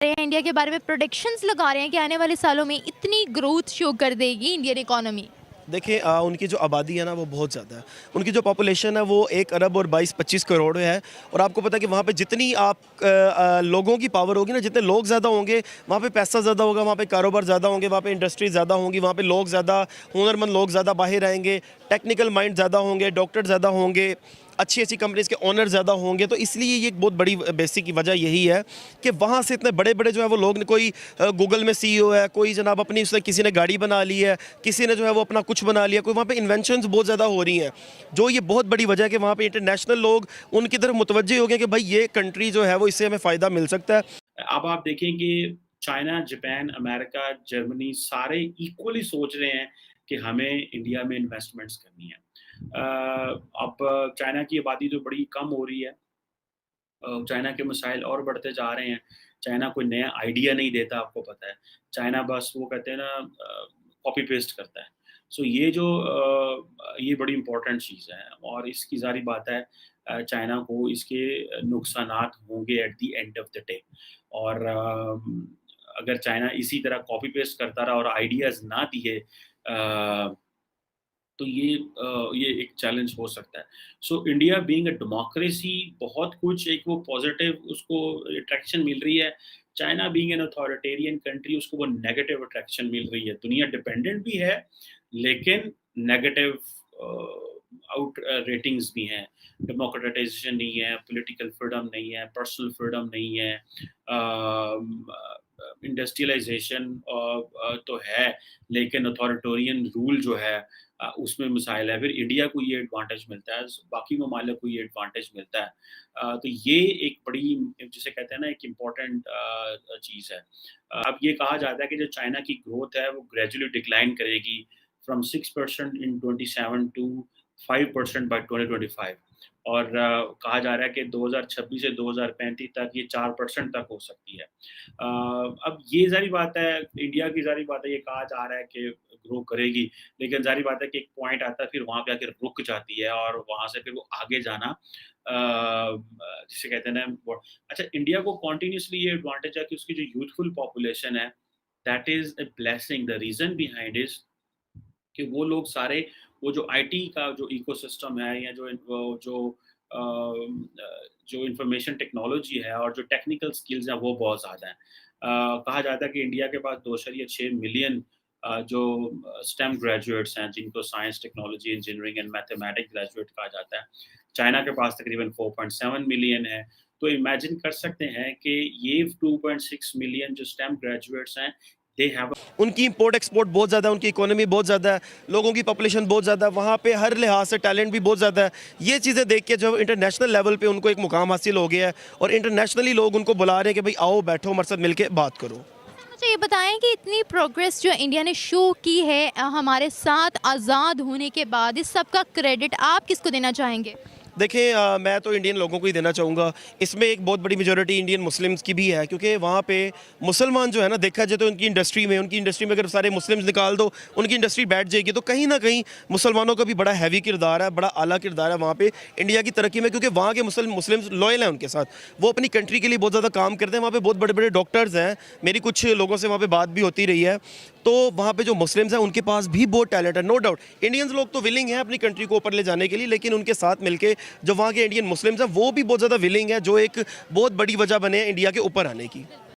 रहे हैं इंडिया के बारे में, प्रोडिक्शंस लगा रहे हैं कि आने वाले सालों में इतनी ग्रोथ शो कर देगी इंडियन इकोनॉमी। देखिए उनकी जो आबादी है ना वो बहुत ज़्यादा है। उनकी जो पॉपुलेशन है वो 1 अरब और 22-25 करोड़ है। और आपको पता है कि वहाँ पे जितनी लोगों की पावर होगी ना, जितने लोग ज़्यादा होंगे वहाँ पे पैसा ज़्यादा होगा, वहाँ पे कारोबार ज़्यादा होंगे, वहाँ पे इंडस्ट्री ज़्यादा होंगी, वहाँ पे लोग ज़्यादा हुनरमंद लोग ज़्यादा बाहर आएंगे, टेक्निकल माइंड ज़्यादा होंगे, डॉक्टर ज़्यादा होंगे, अच्छी अच्छी कंपनीज़ के ओनर ज़्यादा होंगे। तो इसलिए ये एक बहुत बड़ी बेसिक की वजह यही है कि वहाँ से इतने बड़े बड़े जो है वो लोग, कोई गूगल में सीईओ है, कोई जनाब अपनी उसने किसी ने गाड़ी बना ली है, किसी ने जो है वो अपना कुछ बना लिया, कोई वहाँ पे इन्वेंशंस बहुत ज़्यादा हो रही हैं। जो ये बहुत बड़ी वजह है कि वहाँ पे इंटरनेशनल लोग उनकी तरफ मुतवज्जे हो गए कि भाई ये कंट्री जो है वो इससे हमें फ़ायदा मिल सकता है। अब आप देखेंगे चाइना, जापान, अमेरिका, जर्मनी सारे इक्वली सोच रहे हैं कि हमें इंडिया में इन्वेस्टमेंट्स करनी है। अब चाइना की आबादी तो बड़ी कम हो रही है। चाइना के मसाइल और बढ़ते जा रहे हैं। चाइना कोई नया आइडिया नहीं देता, आपको पता है। चाइना बस वो कहते हैं ना कॉपी पेस्ट करता है। सो ये बड़ी इम्पोर्टेंट चीज़ है और इसकी ज़ाहिर बात है चाइना को इसके नुकसानात होंगे at the end of the day. और अगर चाइना इसी तरह कॉपी पेस्ट करता रहा और आइडियाज़ ना दिए तो ये एक चैलेंज हो सकता है। So India being a democracy बहुत कुछ एक वो पॉज़िटिव उसको अट्रैक्शन मिल रही है। China being an authoritarian country उसको वो नेगेटिव अट्रैक्शन मिल रही है। दुनिया डिपेंडेंट भी है, लेकिन नेगेटिव रेटिंग्स भी हैं। डेमोक्रेटाइज़ेशन नहीं है, पॉलिटिकल फ्रीडम नहीं है, पर्सनल फ्रीडम नहीं है। इंडस्ट्रियलाइज़ेशन तो है, लेकिन अथॉरिटेरियन रूल जो है उसमें मिसाइल है। फिर इंडिया को ये एडवांटेज मिलता है, बाकी ममालिक को ये एडवांटेज मिलता है। तो ये एक बड़ी जिसे कहते हैं ना एक इम्पोर्टेंट चीज़ है। अब ये कहा जाता है कि जो चाइना की ग्रोथ है वो ग्रेजुअली डिक्लाइन करेगी फ्रॉम 6% इन 27 टू 5% बाय 2025। और कहा जा रहा है कि 2026 से 2035 तक ये 4% तक हो सकती है। अब ये ज़ाहिर बात है, इंडिया की ज़ाहिर बात है, ये कहा जा रहा है कि ग्रो करेगी, लेकिन ज़ाहिर बात है कि एक पॉइंट आता है फिर वहाँ पे आके रुक जाती है और वहाँ से फिर वो आगे जाना जिसे कहते हैं ना वो अच्छा इंडिया को कंटिन्यूअसली ये एडवांटेज है कि उसकी जो यूथफुल पॉपुलेशन है, that is a blessing. The reason behind is कि वो लोग सारे वो जो आईटी का जो इकोसिस्टम है या जो इंफॉर्मेशन टेक्नोलॉजी है और जो टेक्निकल स्किल्स हैं वो बहुत ज़्यादा हैं। कहा जाता है कि इंडिया के पास 2.6 मिलियन जो स्टेम ग्रेजुएट्स हैं जिनको science, technology, engineering and mathematics graduate कहा जाता है। चाइना के पास तकरीबन 4.7 मिलियन है। तो इमेजिन कर सकते हैं कि ये 2.6 मिलियन जो स्टेम ग्रेजुएट्स हैं, दे हैव उनकी इंपोर्ट एक्सपोर्ट बहुत ज़्यादा है, उनकी इकोनॉमी बहुत ज़्यादा है, लोगों की पॉपुलेशन बहुत ज़्यादा है, वहाँ पे हर लिहाज से टैलेंट भी बहुत ज़्यादा है। ये चीज़ें देख के जो इंटरनेशनल लेवल पे उनको एक मुकाम हासिल हो गया है और इंटरनेशनली लोग उनको बुला रहे हैं कि भाई आओ बैठो हमारे साथ मिल बात करो। मुझे ये बताएं कि इतनी प्रोग्रेस जो इंडिया ने शो की है हमारे साथ आज़ाद होने के बाद, इस सब का क्रेडिट आप किसको देना चाहेंगे? देखिए मैं तो इंडियन लोगों को ही देना चाहूँगा। इसमें एक बहुत बड़ी मेजॉरिटी इंडियन मुस्लिम्स की भी है, क्योंकि वहाँ पे मुसलमान जो है ना, देखा जाए तो उनकी इंडस्ट्री में अगर सारे मुस्लिम्स निकाल दो उनकी इंडस्ट्री बैठ जाएगी। तो कहीं ना कहीं मुसलमानों का भी बड़ा हैवी किरदार है, बड़ा आला किरदार है वहाँ पे इंडिया की तरक्की में, क्योंकि वहाँ के मुस्लिम्स लॉयल हैं उनके साथ, वो अपनी कंट्री के लिए बहुत ज़्यादा काम करते हैं। वहाँ पे बहुत बड़े बड़े डॉक्टर्स हैं, मेरी कुछ लोगों से वहाँ पे बात भी होती रही है। तो वहाँ पे जो मुस्लिम्स हैं उनके पास भी बहुत टैलेंट है, नो डाउट। इंडियंस लोग तो विलिंग हैं अपनी कंट्री को ऊपर ले जाने के लिए, लेकिन उनके साथ मिलके जो वहाँ के इंडियन मुस्लिम्स हैं वो भी बहुत ज़्यादा विलिंग है, जो एक बहुत बड़ी वजह बने इंडिया के ऊपर आने की।